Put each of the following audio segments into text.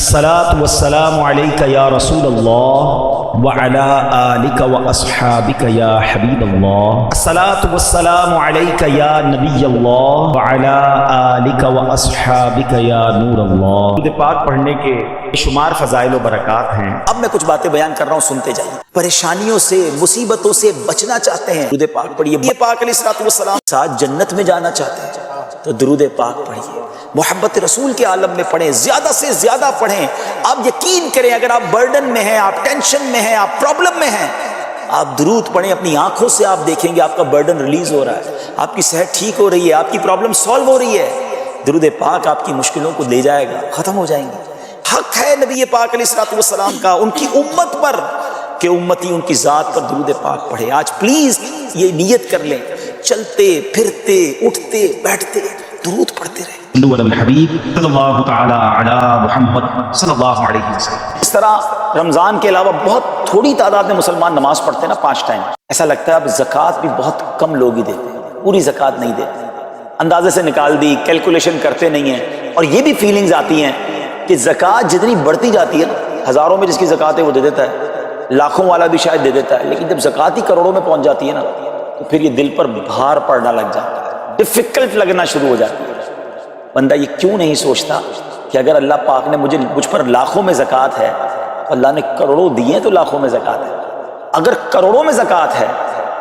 الصلاة والسلام عليك يا رسول الله وعلى آلك وأصحابك يا حبيب الله. الصلاة والسلام عليك يا نبي الله وعلى آلك وأصحابك يا نور الله. درود پاک پڑھنے کے شمار فضائل و برکات ہیں. اب میں کچھ باتیں بیان کر رہا ہوں، سنتے جائیے. پریشانیوں سے، مصیبتوں سے بچنا چاہتے ہیں، درود پاک پڑھیے. یہ پاک علیہ الصلوۃ والسلام ساتھ جنت میں جانا چاہتے ہیں تو درود پاک پڑھیے. محبت رسول کے عالم میں پڑھیں، زیادہ سے زیادہ پڑھیں. آپ یقین کریں، اگر آپ برڈن میں ہیں، آپ ٹینشن میں ہیں، آپ پرابلم میں ہیں، آپ درود پڑھیں. اپنی آنکھوں سے آپ دیکھیں گے آپ کا برڈن ریلیز ہو رہا ہے، آپ کی صحت ٹھیک ہو رہی ہے، آپ کی پرابلم سالو ہو رہی ہے. درود پاک آپ کی مشکلوں کو لے جائے گا، ختم ہو جائیں گی. حق ہے نبی پاک علیہ الصلوۃ والسلام کا ان کی امت پر کہ امتی ان کی ذات پر درود پاک پڑھے. آج پلیز یہ نیت کر لیں، چلتے پھرتے اٹھتے بیٹھتے درود پڑھتے رہیں. الحبیب صلی اللہ تعالی علی محمد صلی اللہ علیہ وسلم. اس طرح رمضان کے علاوہ بہت تھوڑی تعداد میں مسلمان نماز پڑھتے ہیں نا 5 ٹائم. ایسا لگتا ہے اب زکوٰۃ بھی بہت کم لوگ ہی دیتے ہیں، پوری زکوٰۃ نہیں دیتے، اندازے سے نکال دی، کیلکولیشن کرتے نہیں ہیں. اور یہ بھی فیلنگز آتی ہیں کہ زکوٰۃ جتنی بڑھتی جاتی ہے نا، ہزاروں میں جس کی زکوٰۃ ہے وہ دے دیتا ہے، لاکھوں والا بھی شاید دے دیتا ہے، لیکن جب زکوٰۃ ہی کروڑوں میں پہنچ جاتی ہے نا تو پھر یہ دل پر بھار پڑنا لگ جاتا ہے، ڈیفیکلٹ لگنا شروع ہو جاتی ہے. بندہ یہ کیوں نہیں سوچتا کہ اگر اللہ پاک نے مجھ پر لاکھوں میں زکوٰۃ ہے، اللہ نے کروڑوں دیے ہیں تو لاکھوں میں زکوٰۃ ہے. اگر کروڑوں میں زکوٰۃ ہے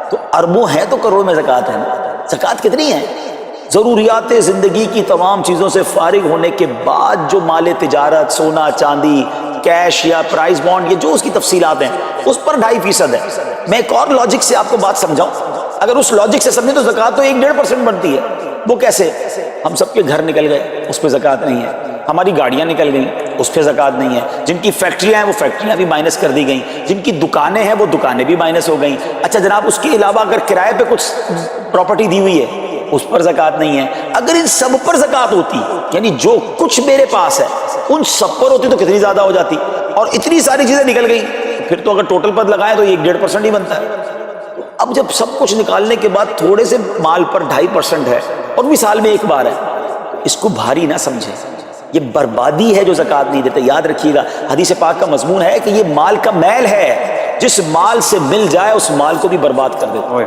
تو اربوں ہیں تو کروڑوں میں زکوٰۃ ہے نا. زکوٰۃ کتنی ہے؟ ضروریات زندگی کی تمام چیزوں سے فارغ ہونے کے بعد جو مال تجارت، سونا چاندی، کیش یا پرائز بانڈ، یہ جو اس کی تفصیلات ہیں، اس پر 2.5% ہے. میں ایک اور لاجک سے آپ کو بات سمجھاؤں. اگر اس لاجک سے سمجھیں تو زکوٰۃ تو 1-1.5% بنتی ہے. وہ کیسے؟ ہم سب کے گھر نکل گئے، اس پہ زکوٰۃ نہیں ہے. ہماری گاڑیاں نکل گئیں، اس پہ زکوٰۃ نہیں ہے. جن کی فیکٹریاں ہیں وہ فیکٹریاں بھی مائنس کر دی گئیں. جن کی دکانیں ہیں وہ دکانیں بھی مائنس ہو گئیں. اچھا جناب، اس کے علاوہ اگر کرائے پہ کچھ پراپرٹی دی ہوئی ہے اس پر زکوٰۃ نہیں ہے. اگر ان سب پر زکوٰۃ ہوتی، یعنی جو کچھ میرے پاس ہے ان سب پر ہوتی تو کتنی زیادہ ہو جاتی. اور اتنی ساری چیزیں نکل گئیں، پھر تو اگر ٹوٹل پر لگائیں تو 1-1.5% ہی بنتا ہے. اب جب سب کچھ نکالنے کے بعد تھوڑے سے مال پر 2.5% ہے اور بھی سال میں ایک بار ہے، اس کو بھاری نہ سمجھیں. یہ بربادی ہے جو زکوٰۃ نہیں دیتے. یاد رکھیے گا، حدیث پاک کا مضمون ہے کہ یہ مال کا میل ہے، جس مال سے مل جائے اس مال کو بھی برباد کر دیتا ہے.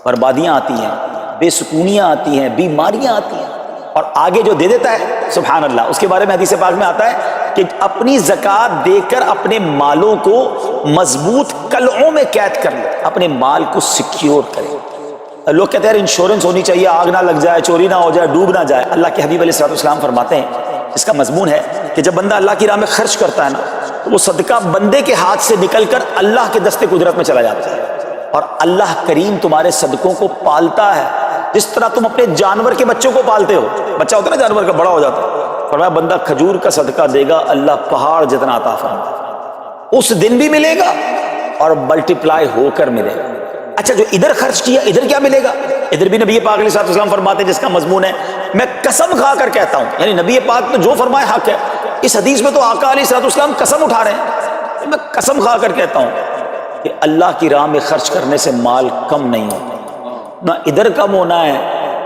بربادیاں آتی ہیں، بے سکونیاں آتی ہیں، بیماریاں آتی ہیں. اور آگے جو دے دیتا ہے سبحان اللہ، اس کے بارے میں حدیث پاک میں آتا ہے کہ اپنی زکوٰۃ دے کر اپنے مالوں کو مضبوط قلعوں میں قید کر لے، اپنے مال کو سیکیور کرے. لوگ کہتے ہیں انشورنس ہونی چاہیے، آگ نہ لگ جائے، چوری نہ ہو جائے، ڈوب نہ جائے. اللہ کے حبیب علیہ الصلوۃ والسلام فرماتے ہیں، اس کا مضمون ہے کہ جب بندہ اللہ کی راہ میں خرچ کرتا ہے نا تو وہ صدقہ بندے کے ہاتھ سے نکل کر اللہ کے دست قدرت میں چلا جاتا ہے. اور اللہ کریم تمہارے صدقوں کو پالتا ہے جس طرح تم اپنے جانور کے بچوں کو پالتے ہو. بچہ ہوتا ہے نا جانور کا، بڑا ہو جاتا ہے. فرمایا بندہ کھجور کا صدقہ دے گا، اللہ پہاڑ جتنا عطا فرمائے، اس دن بھی ملے گا اور ملٹیپلائی ہو کر ملے گا. اچھا جو ادھر خرچ کیا ادھر کیا ملے گا؟ ادھر بھی نبی پاک علیہ الصلوۃ والسلام فرماتے ہیں، جس کا مضمون ہے میں قسم کھا کر کہتا ہوں، یعنی نبی پاک تو جو فرمائے حق ہے. اس حدیث میں تو آقا علیہ الصلوۃ والسلام قسم اٹھا رہے ہیں. میں قسم کھا کر کہتا ہوں کہ اللہ کی راہ میں خرچ کرنے سے مال کم نہیں ہوتا، نہ ادھر کم ہونا ہے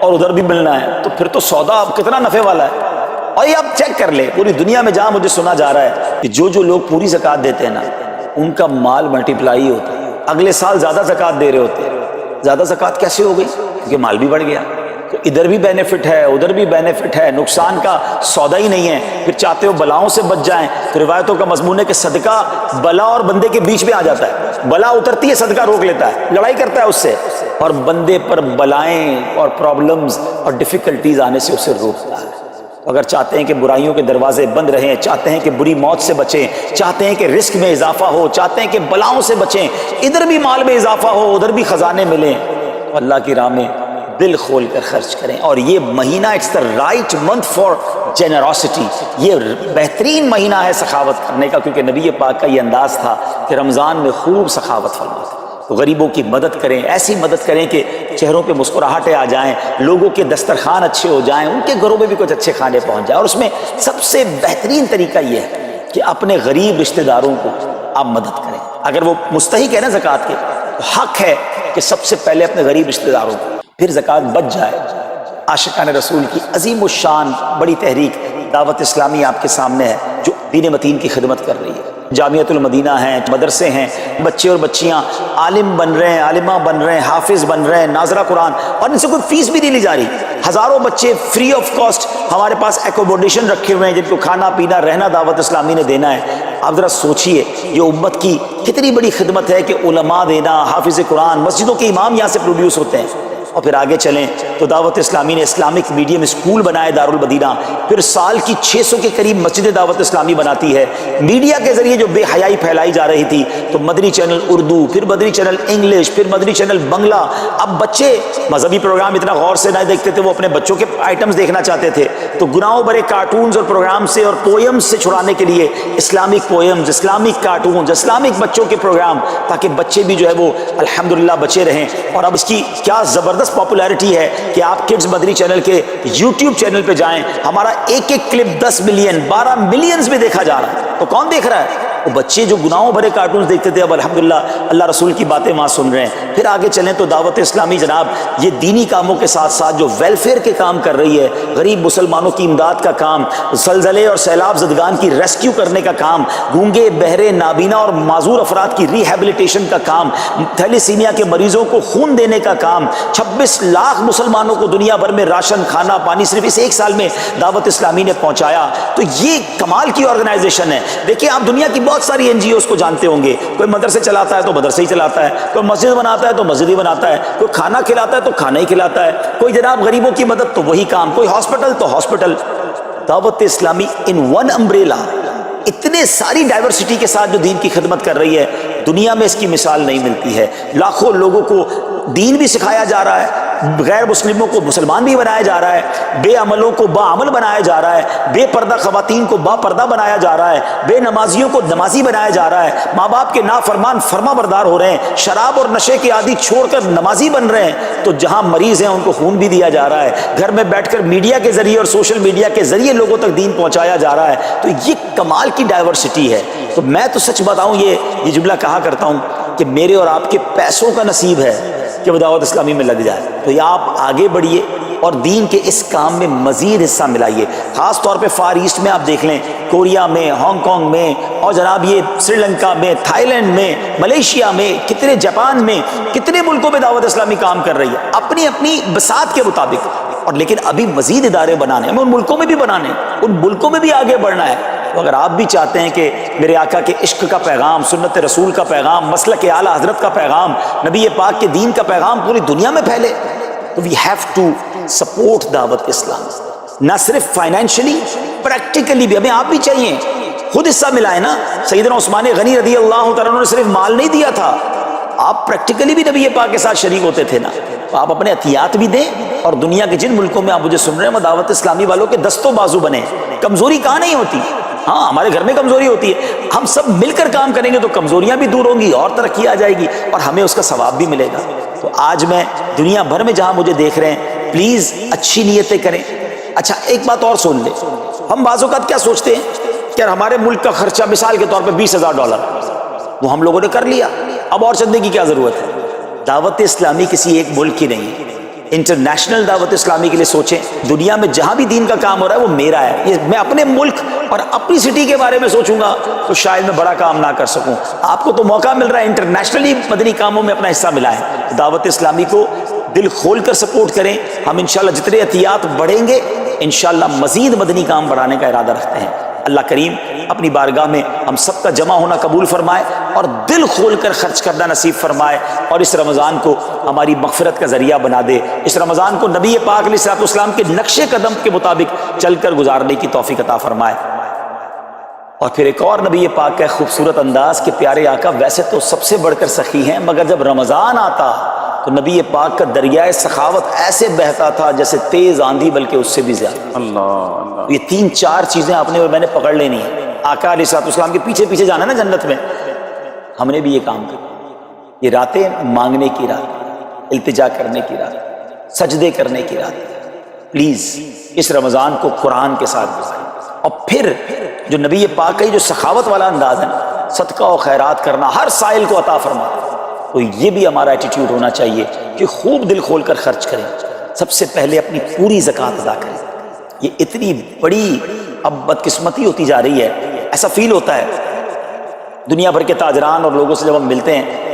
اور ادھر بھی ملنا ہے. تو پھر تو سودا کتنا نفع والا ہے. اور یہ آپ چیک کر لیں، پوری دنیا میں جہاں مجھے سنا جا رہا ہے کہ جو لوگ پوری زکوٰۃ دیتے ہیں نا ان کا مال ملٹیپلائی ہوتا ہے، اگلے سال زیادہ زکوٰۃ دے رہے ہوتے ہیں. زیادہ زکوٰۃ کیسے ہو گئی؟ کیونکہ مال بھی بڑھ گیا. تو ادھر بھی بینیفٹ ہے، ادھر بھی بینیفٹ ہے، نقصان کا سودا ہی نہیں ہے. پھر چاہتے ہو بلاؤں سے بچ جائیں تو روایتوں کا مضمون ہے کہ صدقہ بلا اور بندے کے بیچ میں آ جاتا ہے. بلا اترتی ہے، صدقہ روک لیتا ہے، لڑائی کرتا ہے اس سے، اور بندے پر بلائیں اور پرابلمز اور ڈیفیکلٹیز آنے سے اسے روکتا ہے. اگر چاہتے ہیں کہ برائیوں کے دروازے بند رہیں، چاہتے ہیں کہ بری موت سے بچیں، چاہتے ہیں کہ رزق میں اضافہ ہو، چاہتے ہیں کہ بلاؤں سے بچیں، ادھر بھی مال میں اضافہ ہو، ادھر بھی خزانے ملیں، تو اللہ کی راہ میں دل کھول کر خرچ کریں. اور یہ مہینہ it's the right month for generosity, یہ بہترین مہینہ ہے سخاوت کرنے کا، کیونکہ نبی پاک کا یہ انداز تھا کہ رمضان میں خوب سخاوت فرماتے. تو غریبوں کی مدد کریں، ایسی مدد کریں کہ چہروں پہ مسکراہٹیں آ جائیں، لوگوں کے دسترخوان اچھے ہو جائیں، ان کے گھروں میں بھی کچھ اچھے کھانے پہنچ جائیں. اور اس میں سب سے بہترین طریقہ یہ ہے کہ اپنے غریب رشتہ داروں کو آپ مدد کریں. اگر وہ مستحق ہے نا زکوٰۃ کے تو حق ہے کہ سب سے پہلے اپنے غریب رشتہ داروں کو، پھر زکوٰۃ بچ جائے. عاشقان رسول کی عظیم الشان بڑی تحریک دعوت اسلامی آپ کے سامنے ہے جو دین متین کی خدمت کر رہی ہے۔ جامعۃ المدینہ ہیں، مدرسے ہیں، بچے اور بچیاں عالم بن رہے ہیں، عالمہ بن رہے ہیں، حافظ بن رہے ہیں، ناظرہ قرآن، اور ان سے کوئی فیس بھی نہیں لی جا رہی۔ ہزاروں بچے فری آف کاسٹ ہمارے پاس ایکوموڈیشن رکھے ہوئے ہیں جن کو کھانا پینا رہنا دعوت اسلامی نے دینا ہے۔ آپ ذرا سوچئے یہ امت کی کتنی بڑی خدمت ہے کہ علماء دینا، حافظ قرآن، مسجدوں کے امام یہاں سے پروڈیوس ہوتے ہیں۔ اور پھر آگے چلیں تو دعوت اسلامی نے اسلامک میڈیم اسکول بنائے دارالمدینہ، پھر سال کی 600 کے قریب مسجد دعوت اسلامی بناتی ہے۔ میڈیا کے ذریعے جو بے حیائی پھیلائی جا رہی تھی تو مدنی چینل اردو، پھر مدنی چینل انگلش، پھر مدنی چینل بنگلہ۔ اب بچے مذہبی پروگرام اتنا غور سے نہ دیکھتے تھے، وہ اپنے بچوں کے آئٹمز دیکھنا چاہتے تھے، تو گناہوں بھرے کارٹونز اور پروگرام سے اور پوئمز سے چھڑانے کے لیے Islamic poems, Islamic cartoons, Islamic بچوں کے پروگرام، تاکہ بچے بھی جو ہے وہ الحمدللہ بچے رہیں۔ اور اب اس کی کیا زبردست پاپولیرٹی ہے کہ آپ کڈز مدنی چینل کے یوٹیوب چینل پہ جائیں، ہمارا ایک ایک کلپ 10 ملین 12 ملینز میں دیکھا جا رہا ہے۔ تو کون دیکھ رہا ہے؟ وہ بچے جو گناہوں بھرے کارٹونز دیکھتے تھے، اب الحمدللہ اللہ رسول کی باتیں وہاں سن رہے ہیں۔ پھر آگے چلیں تو دعوت اسلامی جناب یہ دینی کاموں کے ساتھ ساتھ جو ویلفیئر کے کام کر رہی ہے، غریب مسلمانوں کی امداد کا کام، زلزلے اور سیلاب زدگان کی ریسکیو کرنے کا کام، گونگے بہرے نابینا اور معذور افراد کی ریہیبلیٹیشن کا کام، تھیلیسیمیا کے مریضوں کو خون دینے کا کام، 26 لاکھ مسلمانوں کو دنیا بھر میں راشن، کھانا، پانی صرف اس ایک سال میں دعوت اسلامی نے پہنچایا۔ تو یہ کمال کی آرگنائزیشن ہے۔ دیکھیں آپ دنیا کی بہت ساری این جی اوز کو جانتے ہوں گے، کوئی مدرسے چلاتا ہے تو مدرسے ہی چلاتا ہے، کوئی مسجد بناتا ہے تو مسجد ہی بناتا ہے، کوئی کھانا کھلاتا ہے تو کھانا ہی کھلاتا ہے، کوئی جناب غریبوں کی مدد تو وہی کام، کوئی ہاسپٹل تو ہاسپٹل۔ دعوت اسلامی ان ون امبریلا اتنے ساری ڈائیورسٹی کے ساتھ جو دین کی خدمت کر رہی ہے، دنیا میں اس کی مثال نہیں ملتی ہے۔ لاکھوں لوگوں کو دین بھی سکھایا جا رہا ہے، غیر مسلموں کو مسلمان بھی بنایا جا رہا ہے، بے عملوں کو باعمل بنایا جا رہا ہے، بے پردہ خواتین کو با پردہ بنایا جا رہا ہے، بے نمازیوں کو نمازی بنایا جا رہا ہے، ماں باپ کے نافرمان فرما بردار ہو رہے ہیں، شراب اور نشے کے عادی چھوڑ کر نمازی بن رہے ہیں، تو جہاں مریض ہیں ان کو خون بھی دیا جا رہا ہے، گھر میں بیٹھ کر میڈیا کے ذریعے اور سوشل میڈیا کے ذریعے لوگوں تک دین پہنچایا جا رہا ہے۔ تو یہ کمال کی ڈائیورسٹی ہے۔ تو میں تو سچ بتاؤں یہ جملہ کہا کرتا ہوں کہ میرے اور آپ کے پیسوں کا نصیب ہے کہ وہ دعوت اسلامی میں لگ جائے۔ تو یا آپ آگے بڑھیے اور دین کے اس کام میں مزید حصہ ملائیے۔ خاص طور پہ فار ایسٹ میں آپ دیکھ لیں، کوریا میں، ہانگ کانگ میں، اور جناب یہ سری لنکا میں، تھائی لینڈ میں، ملیشیا میں، کتنے جاپان میں، کتنے ملکوں میں دعوت اسلامی کام کر رہی ہے اپنی اپنی بساط کے مطابق۔ اور لیکن ابھی مزید ادارے بنانے ہمیں، ان ملکوں میں بھی بنانے، ان ملکوں میں بھی آگے بڑھنا ہے۔ تو اگر آپ بھی چاہتے ہیں کہ میرے آقا کے عشق کا پیغام، سنت رسول کا پیغام، مسلک اعلیٰ حضرت کا پیغام، نبی پاک کے دین کا پیغام پوری دنیا میں پھیلے، تو وی ہیو ٹو سپورٹ دعوت اسلام، نہ صرف فائنینشلی، پریکٹیکلی بھی۔ ہمیں آپ بھی چاہیے، خود حصہ ملائیں نا۔ سیدنا عثمان غنی رضی اللہ تعالیٰ عنہ نے صرف مال نہیں دیا تھا، آپ پریکٹیکلی بھی نبی پاک کے ساتھ شریک ہوتے تھے نا۔ تو آپ اپنے عطیات بھی دیں، اور دنیا کے جن ملکوں میں آپ مجھے سن رہے ہیں وہ دعوت اسلامی والوں کے دستوں بازو بنے۔ کمزوری کہاں نہیں ہوتی، ہاں ہمارے گھر میں کمزوری ہوتی ہے، ہم سب مل کر کام کریں گے تو کمزوریاں بھی دور ہوں گی اور ترقی آ جائے گی، اور ہمیں اس کا ثواب بھی ملے گا۔ تو آج میں دنیا بھر میں جہاں مجھے دیکھ رہے ہیں، پلیز اچھی نیتیں کریں۔ اچھا ایک بات اور سن لیں، ہم بعض اوقات کیا سوچتے ہیں کہ ہمارے ملک کا خرچہ مثال کے طور پہ $20,000 وہ ہم لوگوں نے کر لیا، اب اور چندے کی کیا ضرورت ہے؟ دعوت اسلامی کسی ایک ملک کی نہیں ہے، انٹرنیشنل دعوت اسلامی کے لیے سوچیں۔ دنیا میں جہاں بھی دین کا کام ہو رہا ہے وہ میرا ہے، یہ میں اپنے ملک اور اپنی سٹی کے بارے میں سوچوں گا تو شاید میں بڑا کام نہ کر سکوں۔ آپ کو تو موقع مل رہا ہے انٹرنیشنلی مدنی کاموں میں اپنا حصہ ملائیں، دعوت اسلامی کو دل کھول کر سپورٹ کریں۔ ہم انشاءاللہ جتنے عطیات بڑھیں گے انشاءاللہ مزید مدنی کام بڑھانے کا ارادہ رکھتے ہیں۔ اللہ کریم اپنی بارگاہ میں ہم سب کا جمع ہونا قبول فرمائے اور دل کھول کر خرچ کرنا نصیب فرمائے، اور اس رمضان کو ہماری مغفرت کا ذریعہ بنا دے۔ اس رمضان کو نبی پاک علیہ الصلوۃ والسلام کے نقش قدم کے مطابق چل کر گزارنے کی توفیق عطا فرمائے۔ اور پھر ایک اور نبی پاک کا خوبصورت انداز کہ پیارے آقا ویسے تو سب سے بڑھ کر سخی ہیں، مگر جب رمضان آتا تو نبی پاک کا دریائے سخاوت ایسے بہتا تھا جیسے تیز آندھی، بلکہ اس سے بھی زیادہ۔ اللہ، یہ 3-4 چیزیں آپ نے اور میں نے پکڑ لینی ہیں۔ آقا علیہ الصلوۃ والسلام کے پیچھے پیچھے جانا نا جنت میں، ہم نے بھی یہ کام کیا۔ یہ راتیں مانگنے کی رات، التجا کرنے کی رات، سجدے کرنے کی رات۔ پلیز اس رمضان کو قرآن کے ساتھ گزاریں، اور پھر جو نبی پاک کا جو سخاوت والا انداز ہے نا، صدقہ و خیرات کرنا، ہر سائل کو عطا فرما، تو یہ بھی ہمارا ایٹیٹیوڈ ہونا چاہیے کہ خوب دل کھول کر خرچ کریں۔ سب سے پہلے اپنی پوری زکوٰۃ ادا کریں۔ یہ اتنی بڑی اب بدقسمتی ہوتی جا رہی ہے. ایسا فیل ہوتا ہے دنیا بھر کے تاجران اور لوگوں سے جب ہم ملتے ہیں